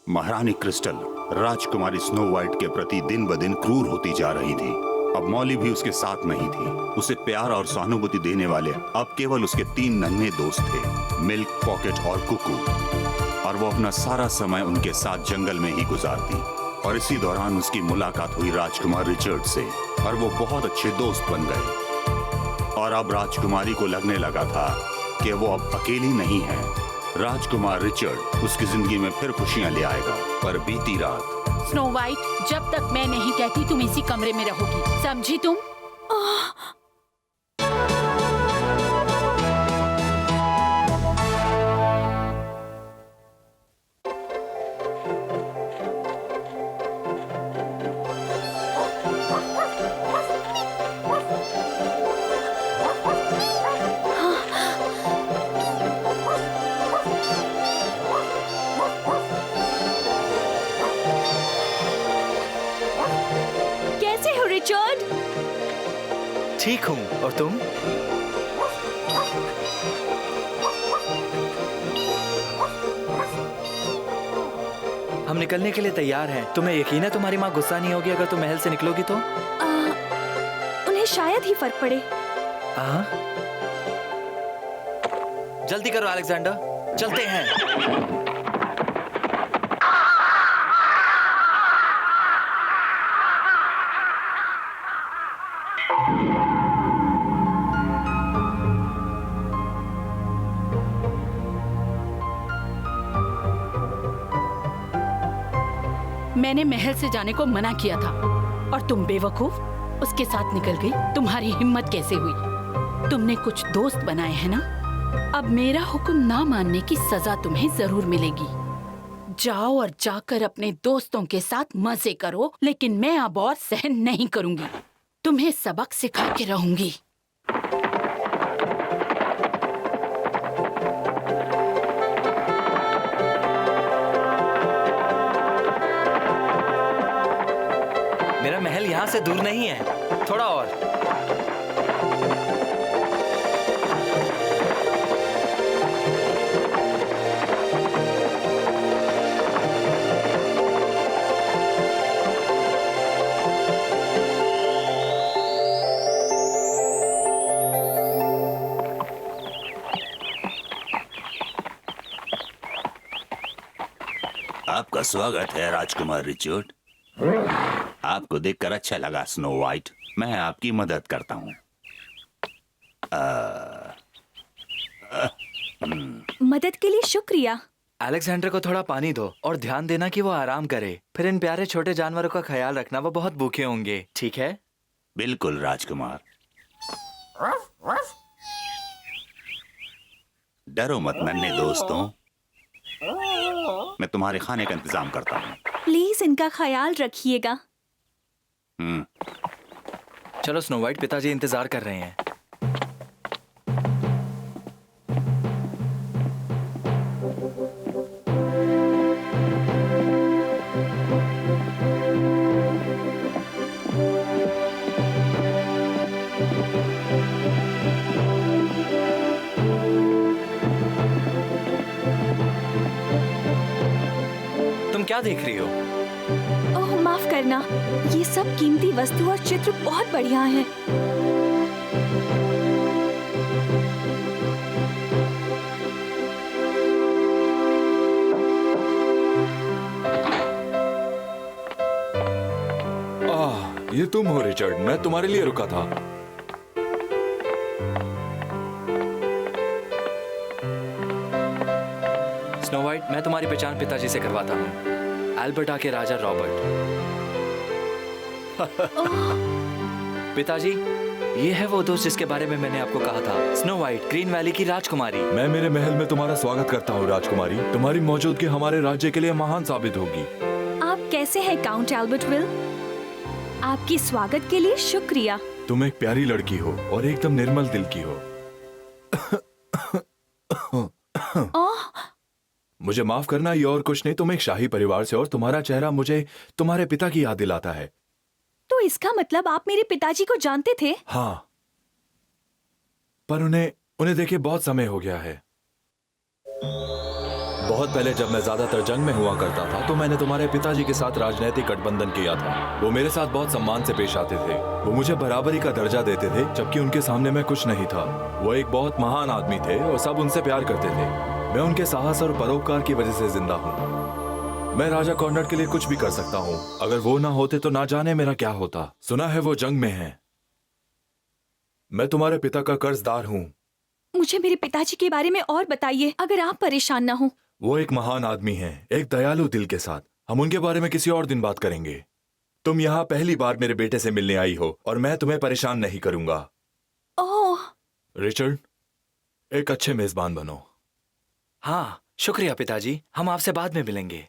महारानी क्रिस्टल राजकुमारी snow white के प्रति दिन ब दिन क्रूर होती जा रही थी। अब मौली भी उसके साथ नहीं थी। उसे प्यार और सहानुभूति देने वाले अब केवल उसके 3 नन्हे दोस्त थे, मिल्क, पॉकेट और कुकू। और वो अपना सारा समय उनके साथ जंगल में ही गुजारती। और इसी दौरान उसकी मुलाकात हुई राजकुमार रिचर्ड से और वो बहुत अच्छे दोस्त बन गए। और अब राजकुमारी को लगने लगा था कि वो अब अकेली नहीं है। राजकुमार रिचर्ड उसकी जिंदगी में फिर खुशियां ले आएगा। पर बीती रात स्नो वाइट, जब तक मैं नहीं कहती तुम इसी कमरे में रहोगी, समझी तुम? कैसे हो रिचर्ड? ठीक हूँ, और तुम? हम निकलने के लिए तैयार हैं। तुम्हें यकीन है तुम्हारी माँ गुस्सा नहीं होगी अगर तुम महल से निकलोगी तो? उन्हें शायद ही फर्क पड़े। जल्दी करो अलेक्जेंडर, चलते हैं। मैंने महल से जाने को मना किया था और तुम बेवकूफ उसके साथ निकल गई। तुम्हारी हिम्मत कैसे हुई? तुमने कुछ दोस्त बनाए हैं ना? अब मेरा हुक्म ना मानने की सजा तुम्हें जरूर मिलेगी। जाओ और जाकर अपने दोस्तों के साथ मजे करो, लेकिन मैं अब और सहन नहीं करूंगी। तुम्हें सबक सिखा के रहूंगी। मेरा महल यहाँ से दूर नहीं है, थोड़ा और। आपका स्वागत है राजकुमार रिचर्ड। आपको देखकर अच्छा लगा स्नो वाइट। मैं आपकी मदद करता हूँ। मदद के लिए शुक्रिया। अलेक्जेंडर को थोड़ा पानी दो और ध्यान देना कि वो आराम करे। फिर इन प्यारे छोटे जानवरों का ख्याल रखना, वो बहुत भूखे होंगे, ठीक है? बिल्कुल राजकुमार। डरो मत नन्हे दोस्तों, मैं तुम्हारे खाने का इंतजाम करता हूँ। प्लीज इनका ख्याल रखिएगा। चलो स्नो वाइट, पिताजी इंतजार कर रहे हैं। तुम क्या देख रही हो? ओह माफ करना, ये सब कीमती वस्तु और चित्र बहुत बढ़िया हैं। ये तुम हो रिचर्ड, मैं तुम्हारे लिए रुका था। स्नो वाइट, मैं तुम्हारी पहचान पिताजी से करवाता हूँ। अल्बर्टा के राजा रॉबर्ट। पिताजी, ये है वो दोस्त जिसके बारे में मैंने आपको कहा था, स्नो वाइट, ग्रीन वैली की राजकुमारी। मैं मेरे महल में तुम्हारा स्वागत करता हूँ राजकुमारी। तुम्हारी मौजूदगी हमारे राज्य के लिए महान साबित होगी। आप कैसे हैं काउंट एल्बर्ट विल? आपकी स्वागत के लिए शुक्रिया। तुम एक प्यारी लड़की हो और एकदम निर्मल दिल की हो। मुझे माफ करना, ये और कुछ नहीं, तुम एक शाही परिवार से और तुम्हारा चेहरा मुझे तुम्हारे पिता की याद दिलाता है। तो इसका मतलब आप मेरे पिताजी को जानते थे? हाँ, पर उन्हें देखे बहुत समय हो गया है। बहुत पहले जब मैं ज्यादातर जंग में हुआ करता था तो मैंने तुम्हारे पिताजी के साथ राजनीतिक गठबंधन किया था। वो मेरे साथ बहुत सम्मान से पेश आते थे। वो मुझे बराबरी का दर्जा देते थे, जबकि उनके सामने मैं कुछ नहीं था। वो एक बहुत महान आदमी थे और सब उनसे प्यार करते थे। मैं उनके साहस और परोपकार की वजह से जिंदा हूँ। मैं राजा कॉर्नर के लिए कुछ भी कर सकता हूँ। अगर वो ना होते तो ना जाने मेरा क्या होता। सुना है वो जंग में है। मैं तुम्हारे पिता का कर्जदार हूँ। मुझे मेरे पिताजी के बारे में और बताइए, अगर आप परेशान ना हो। वो एक महान आदमी हैं, एक दयालु दिल के साथ। हम उनके बारे में किसी और दिन बात करेंगे। तुम यहाँ पहली बार मेरे बेटे से मिलने आई हो और मैं तुम्हें परेशान नहीं करूंगा। ओह, रिचर्ड, एक अच्छे मेजबान बनो। हाँ, शुक्रिया पिताजी। हम आपसे बाद में मिलेंगे।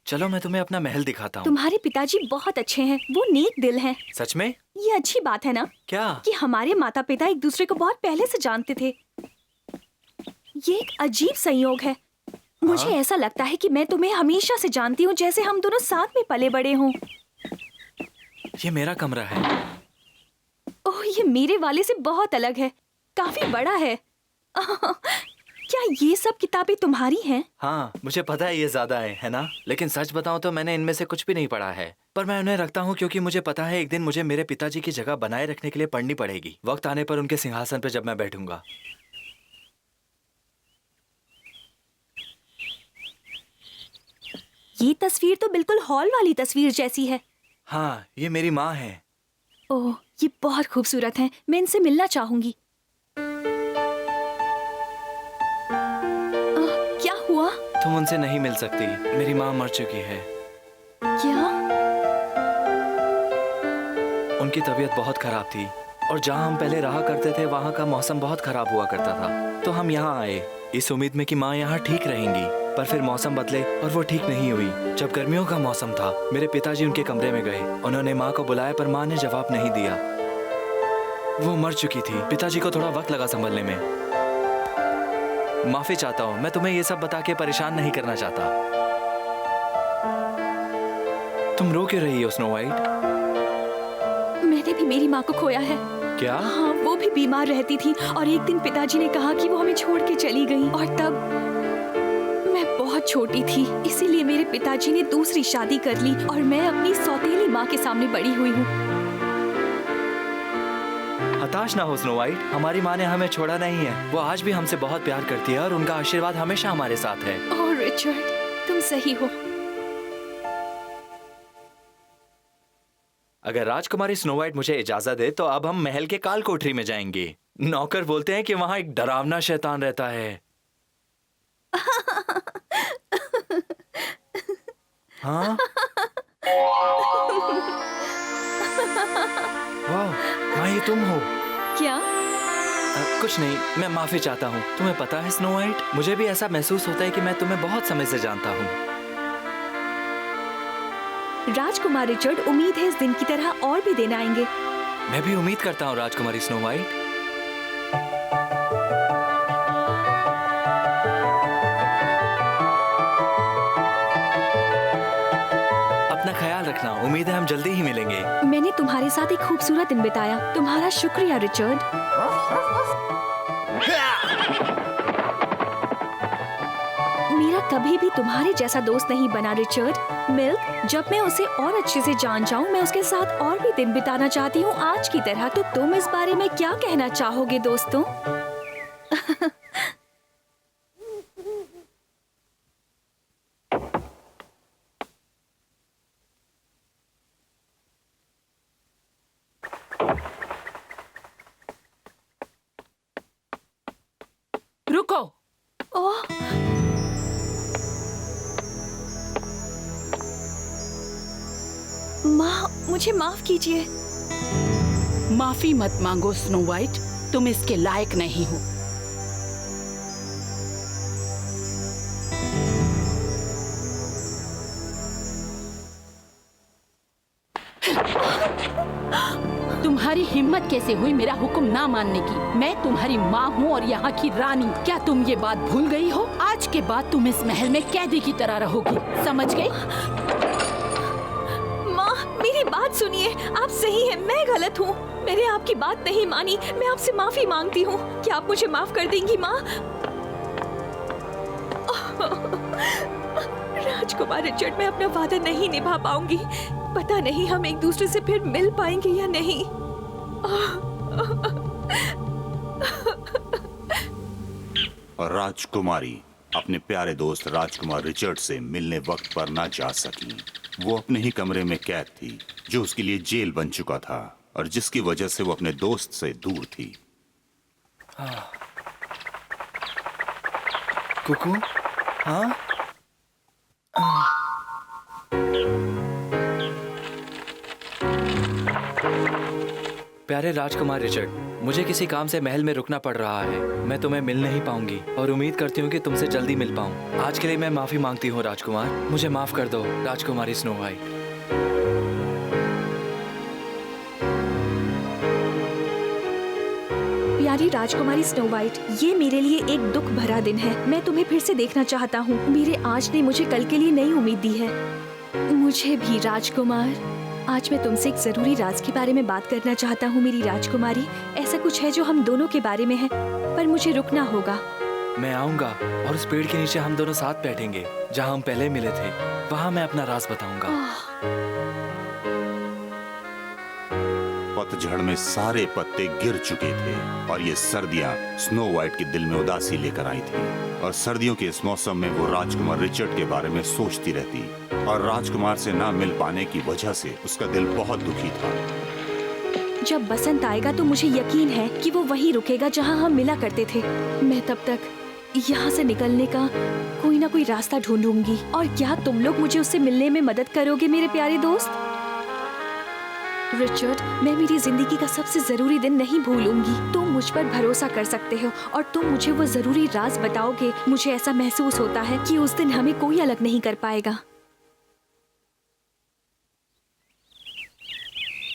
चलो मैं तुम्हें अपना महल दिखाता हूँ। तुम्हारे पिताजी बहुत अच्छे हैं, वो नेक दिल हैं। सच में? ये अच्छी बात है ना क्या? कि हमारे माता पिता एक दूसरे को बहुत पहले से जानते थे। ये एक अजीब संयोग है। मुझे ऐसा लगता है कि मैं तुम्हें हमेशा से जानती हूँ, जैसे हम दोनों साथ में पले बड़े हों। ये मेरा कमरा है। ओह, ये मेरे वाले से बहुत अलग है, काफी बड़ा है। क्या ये सब किताबें तुम्हारी हैं? हाँ, मुझे पता है ये ज्यादा है ना? लेकिन सच बताऊं तो मैंने इनमें से कुछ भी नहीं पढ़ा है, पर मैं उन्हें रखता हूँ क्योंकि मुझे पता है एक दिन मुझे मेरे पिताजी की जगह बनाए रखने के लिए पढ़नी पड़ेगी, वक्त आने पर उनके सिंहासन पर जब मैं बैठूंगा। ये तस्वीर तो बिल्कुल हॉल वाली तस्वीर जैसी है। हाँ, ये मेरी माँ है। ओह, ये बहुत खूबसूरत है। मैं इनसे मिलना चाहूंगी। क्या हुआ? तुम उनसे नहीं मिल सकती। मेरी माँ मर चुकी है। क्या? उनकी तबीयत बहुत खराब थी और जहाँ हम पहले रहा करते थे वहाँ का मौसम बहुत खराब हुआ करता था, तो हम यहाँ आए इस उम्मीद में कि माँ यहाँ ठीक रहेंगी। पर फिर मौसम बदले और वो ठीक नहीं हुई। जब गर्मियों का मौसम था, मेरे पिताजी उनके कमरे में गए। उन्होंने माँ को बुलाया पर माँ ने जवाब नहीं दिया। वो मर चुकी थी। पिताजी को थोड़ा वक्त लगा संभलने में। माफी चाहता हूँ, मैं तुम्हें ये सब बता के परेशान नहीं करना चाहता। तुम रो क्यों रही हो स्नो वाइट? मैंने भी मेरी माँ को खोया है। क्या? हाँ, वो भी बीमार रहती थी और एक दिन पिताजी ने कहा कि वो हमें छोड़ के चली गई, और तब मैं बहुत छोटी थी। इसीलिए मेरे पिताजी ने दूसरी शादी कर ली और मैं अपनी सौतेली माँ के सामने बड़ी हुई हूँ। हताश ना हो स्नो वाइट, हमारी माँ ने हमें छोड़ा नहीं है। वो आज भी हमसे बहुत प्यार करती है और उनका आशीर्वाद हमेशा हमारे साथ है। ओह रिचर्ड, तुम सही हो। अगर राजकुमारी स्नो वाइट मुझे इजाजत दे तो अब हम महल के काल कोठरी में जाएंगे। नौकर बोलते हैं कि वहाँ एक डरावना शैतान रहता है। हाँ? वाह, हाँ ये तुम हो। क्या? कुछ नहीं, मैं माफी चाहता हूँ। तुम्हें पता है स्नो वाइट, मुझे भी ऐसा महसूस होता है कि मैं तुम्हें बहुत समय से जानता हूँ। राजकुमार रिचर्ड, उम्मीद है इस दिन की तरह और भी दिन आएंगे। मैं भी उम्मीद करता हूँ राजकुमारी स्नो वाइट। अपना ख्याल रखना, उम्मीद है हम जल्दी ही मिलेंगे। मैंने तुम्हारे साथ एक खूबसूरत दिन बिताया। तुम्हारा शुक्रिया रिचर्ड। मेरा कभी भी तुम्हारे जैसा दोस्त नहीं बना रिचर्ड। मिल्क, जब मैं उसे और अच्छे से जान जाऊं, मैं उसके साथ और भी दिन बिताना चाहती हूँ आज की तरह। तो तुम इस बारे में क्या कहना चाहोगे दोस्तों? रुको। ओह, माँ, मुझे माफ कीजिए। माफी मत मांगो स्नो वाइट, तुम इसके लायक नहीं हो। तुम्हारी हिम्मत कैसे हुई मेरा हुक्म ना मानने की? मैं तुम्हारी माँ हूँ और यहाँ की रानी। क्या तुम ये बात भूल गई हो? आज के बाद तुम इस महल में कैदी की तरह रहोगी, समझ गई? माँ, मेरी मेरी बात सुनिए, आप सही हैं, मैं गलत हूँ। मैंने आपकी बात नहीं मानी, मैं आपसे माफी मांगती हूँ। क्या आप मुझे माफ कर देंगी माँ? राजकुमार रिचर्ड, मैं अपना वादा नहीं निभा पाऊंगी। पता नहीं हम एक दूसरे से फिर मिल पाएंगे या नहीं। और राजकुमारी अपने प्यारे दोस्त राजकुमार रिचर्ड से मिलने वक्त पर ना जा सकी। वो अपने ही कमरे में कैद थी, जो उसके लिए जेल बन चुका था और जिसकी वजह से वो अपने दोस्त से दूर थी। कुकू, हाँ? प्यारे राजकुमार रिचर्ड, मुझे किसी काम से महल में रुकना पड़ रहा है। मैं तुम्हें मिल नहीं पाऊंगी और उम्मीद करती हूँ कि तुमसे जल्दी मिल पाऊँ। आज के लिए मैं माफी मांगती हूँ राजकुमार, मुझे माफ कर दो राजकुमारी स्नो व्हाइट। प्यारी राजकुमारी स्नो व्हाइट, ये मेरे लिए एक दुख भरा दिन है। मैं तुम्हें फिर से देखना चाहता हूँ। मेरे आज ने मुझे कल के लिए नई उम्मीद दी है। मुझे भी राजकुमार, आज मैं तुमसे एक जरूरी राज के बारे में बात करना चाहता हूँ मेरी राजकुमारी। ऐसा कुछ है जो हम दोनों के बारे में है, पर मुझे रुकना होगा। मैं आऊंगा और उस पेड़ के नीचे हम दोनों साथ बैठेंगे जहाँ हम पहले मिले थे। वहाँ मैं अपना राज बताऊंगा। पतझड़ में सारे पत्ते गिर चुके थे और ये सर्दियां स्नो व्हाइट के दिल में उदासी लेकर आई थी। और सर्दियों के इस मौसम में वो राजकुमार रिचर्ड के बारे में सोचती रहती और राजकुमार से ना मिल पाने की वजह से उसका दिल बहुत दुखी था। जब बसंत आएगा तो मुझे यकीन है कि वो वहीं रुकेगा जहाँ हम मिला करते थे। मैं तब तक यहाँ से निकलने का कोई ना कोई रास्ता ढूंढूंगी। और क्या तुम लोग मुझे उससे मिलने में मदद करोगे मेरे प्यारे दोस्त? रिचर्ड, मैं मेरी जिंदगी का सबसे जरूरी दिन नहीं भूलूंगी। तुम मुझ पर भरोसा कर सकते हो और तुम मुझे वो जरूरी राज बताओगे। मुझे ऐसा महसूस होता है कि उस दिन हमें कोई अलग नहीं कर पाएगा।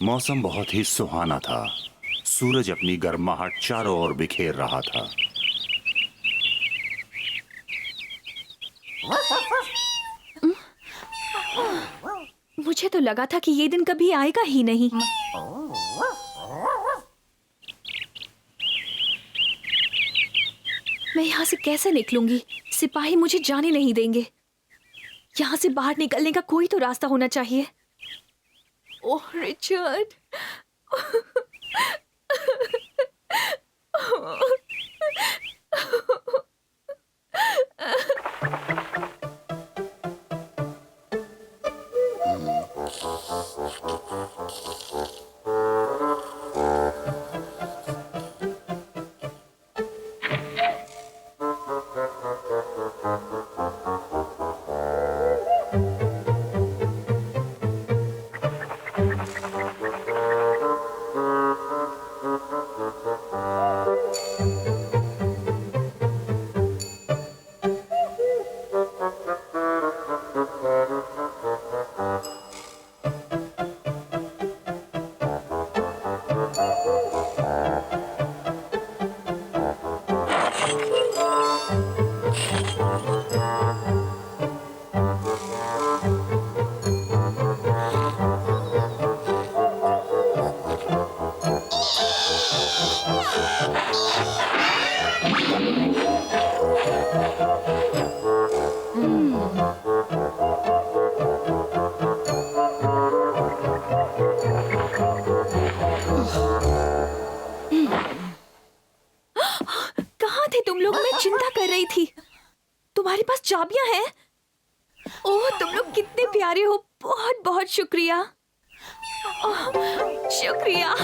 मौसम बहुत ही सुहाना था। सूरज अपनी गर्माहट चारों ओर बिखेर रहा था। मुझे तो लगा था कि ये दिन कभी आएगा ही नहीं। मैं यहाँ से कैसे निकलूंगी? सिपाही मुझे जाने नहीं देंगे। यहाँ से बाहर निकलने का कोई तो रास्ता होना चाहिए। ओह रिचर्ड, कहाँ थे तुम लोग? मैं चिंता कर रही थी। तुम्हारे पास चाबियां हैं? ओह, तुम लोग कितने प्यारे हो। बहुत बहुत शुक्रिया। शुक्रिया।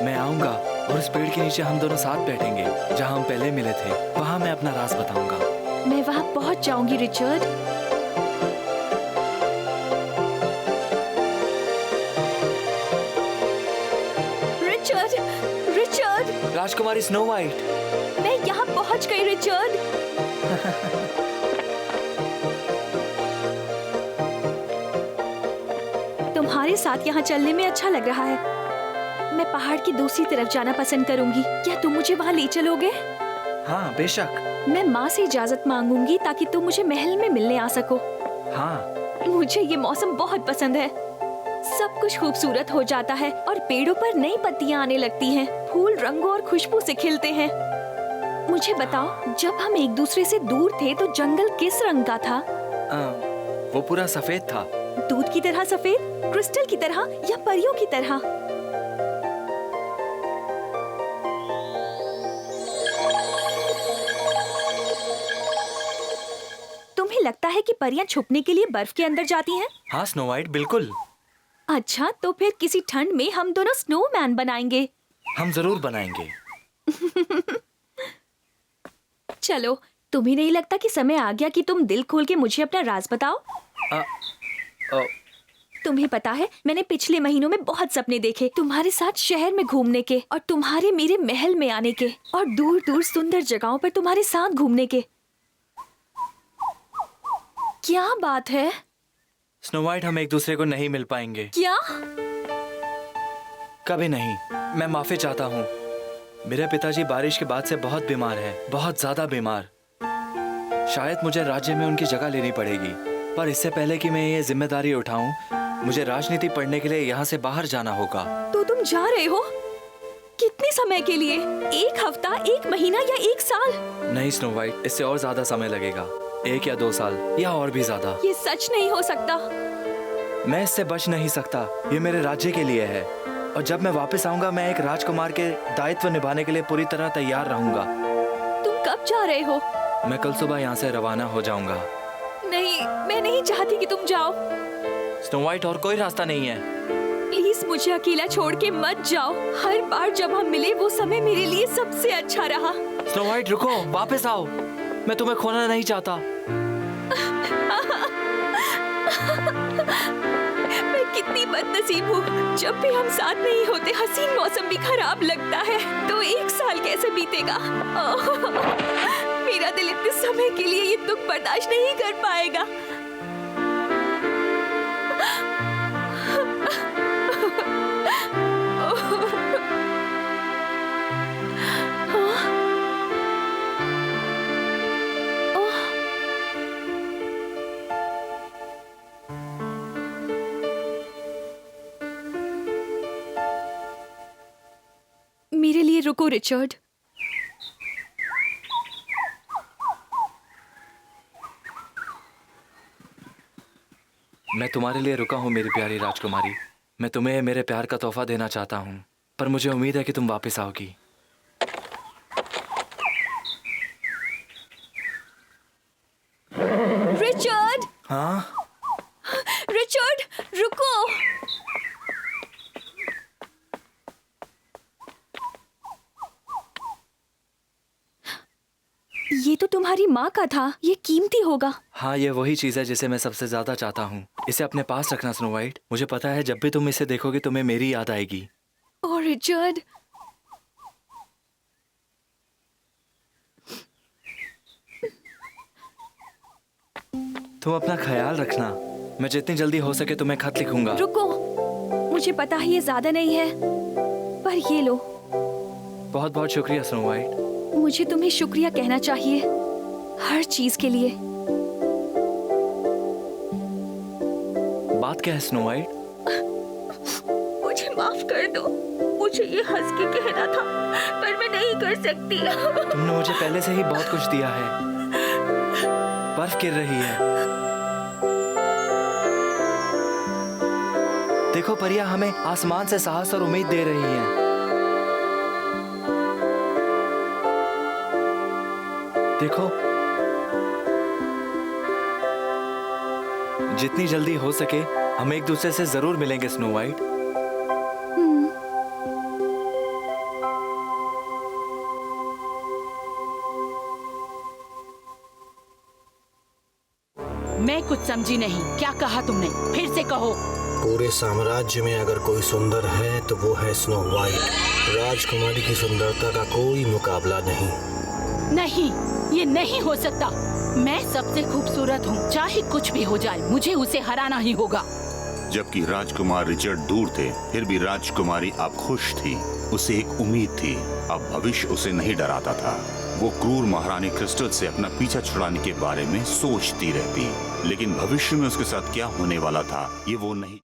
मैं आऊंगा और उस पेड़ के नीचे हम दोनों साथ बैठेंगे जहाँ हम पहले मिले थे। वहाँ मैं अपना राज बताऊंगा। मैं वहाँ पहुँच जाऊंगी रिचर्ड। Richard, Richard. राजकुमारी स्नो व्हाइट, मैं यहाँ पहुँच गई रिचर्ड। तुम्हारे साथ यहाँ चलने में अच्छा लग रहा है। मैं पहाड़ की दूसरी तरफ जाना पसंद करूंगी। क्या तुम मुझे वहाँ ले चलोगे? हाँ बेशक। मैं माँ से इजाजत मांगूंगी ताकि तुम मुझे महल में मिलने आ सको। हाँ, मुझे ये मौसम बहुत पसंद है। सब कुछ खूबसूरत हो जाता है और पेड़ों पर नई पत्तियां आने लगती हैं। फूल रंगों और खुशबू से खिलते हैं। मुझे बताओ, जब हम एक दूसरे से दूर थे तो जंगल किस रंग का था? वो पूरा सफेद था। दूध की तरह सफेद, क्रिस्टल की तरह या परियों की तरह? तुम्हें लगता है कि परियां छुपने के लिए बर्फ के अंदर जाती हैं? हाँ स्नो वाइट, बिल्कुल। अच्छा, तो फिर किसी ठंड में हम दोनों स्नोमैन बनाएंगे। हम जरूर बनाएंगे। चलो, तुम्हें नहीं लगता कि समय आ गया कि तुम दिल खोल के मुझे अपना राज बताओ? तुम्हें पता है, मैंने पिछले महीनों में बहुत सपने देखे, तुम्हारे साथ शहर में घूमने के और तुम्हारे मेरे महल में आने के और दूर दूर सुंदर जगहों पर तुम्हारे साथ घूमने के। क्या बात है? स्नो वाइट, हम एक दूसरे को नहीं मिल पाएंगे। क्या? कभी नहीं। मैं माफी चाहता हूँ। मेरे पिताजी बारिश के बाद से बहुत बीमार हैं, बहुत ज्यादा बीमार। शायद मुझे राज्य में उनकी जगह लेनी पड़ेगी, पर इससे पहले कि मैं ये जिम्मेदारी उठाऊं, मुझे राजनीति पढ़ने के लिए यहाँ से बाहर जाना होगा। तो तुम जा रहे हो? कितने समय के लिए? 1 हफ्ता, 1 महीना या 1 साल? नहीं स्नो वाइट, इससे और ज्यादा समय लगेगा। 1 या 2 साल या और भी ज्यादा। ये सच नहीं हो सकता। मैं इससे बच नहीं सकता। ये मेरे राज्य के लिए है और जब मैं वापस आऊंगा, मैं एक राजकुमार के दायित्व निभाने के लिए पूरी तरह तैयार रहूंगा। तुम कब जा रहे हो? मैं कल सुबह यहाँ से रवाना हो जाऊंगा। नहीं, मैं नहीं चाहती कि तुम जाओ। स्नो वाइट, और कोई रास्ता नहीं है। प्लीज मुझे अकेला छोड़ के मत जाओ। हर बार जब हम मिले वो समय मेरे लिए सबसे अच्छा रहा। स्नो वाइट, रुको, वापस आओ। मैं तुम्हें खोना नहीं चाहता। मैं कितनी बदनसीब हूँ। जब भी हम साथ नहीं होते, हसीन मौसम भी खराब लगता है। तो 1 साल कैसे बीतेगा? मेरा दिल इतने समय के लिए ये दुख बर्दाश्त नहीं कर पाएगा। मेरे लिए रुको रिचर्ड। मैं तुम्हारे लिए रुका हूँ मेरी प्यारी राजकुमारी। मैं तुम्हें मेरे प्यार का तोहफा देना चाहता हूँ, पर मुझे उम्मीद है कि तुम वापस आओगी। रिचर्ड! हाँ? रिचर्ड, रुको! ये तो तुम्हारी माँ का था। ये कीमती होगा। हाँ, ये वही चीज है जिसे मैं सबसे ज्यादा चाहता हूँ। इसे अपने पास रखना स्नो वाइट। मुझे पता है जब भी तुम इसे देखोगे तुम्हें मेरी याद आएगी। ओह रिचर्ड, तुम अपना ख्याल रखना। मैं जितनी जल्दी हो सके तुम्हें खत लिखूंगा। रुको। मुझे पता है ये ज्यादा नहीं है, पर ये लो। बहुत बहुत शुक्रिया स्नो वाइट। मुझे तुम्हें शुक्रिया कहना चाहिए हर चीज के लिए। बात क्या है स्नो वाइट? मुझे माफ कर दो। मुझे ये हंस के कहना था, पर मैं नहीं कर सकती। तुमने मुझे पहले से ही बहुत कुछ दिया है। बर्फ गिर रही है। देखो परियां हमें आसमान से साहस और उम्मीद दे रही हैं। देखो, जितनी जल्दी हो सके हम एक दूसरे से जरूर मिलेंगे स्नो वाइट। मैं कुछ समझी नहीं। क्या कहा तुमने? फिर से कहो। पूरे साम्राज्य में अगर कोई सुंदर है तो वो है स्नो वाइट। राजकुमारी की सुंदरता का कोई मुकाबला नहीं। नहीं, ये नहीं हो सकता। मैं सबसे खूबसूरत हूँ। चाहे कुछ भी हो जाए, मुझे उसे हराना ही होगा। जबकि राजकुमार रिचर्ड दूर थे, फिर भी राजकुमारी अब खुश थी। उसे एक उम्मीद थी। अब भविष्य उसे नहीं डराता था। वो क्रूर महारानी क्रिस्टल से अपना पीछा छुड़ाने के बारे में सोचती रहती। लेकिन भविष्य में उसके साथ क्या होने वाला था ये वो नहीं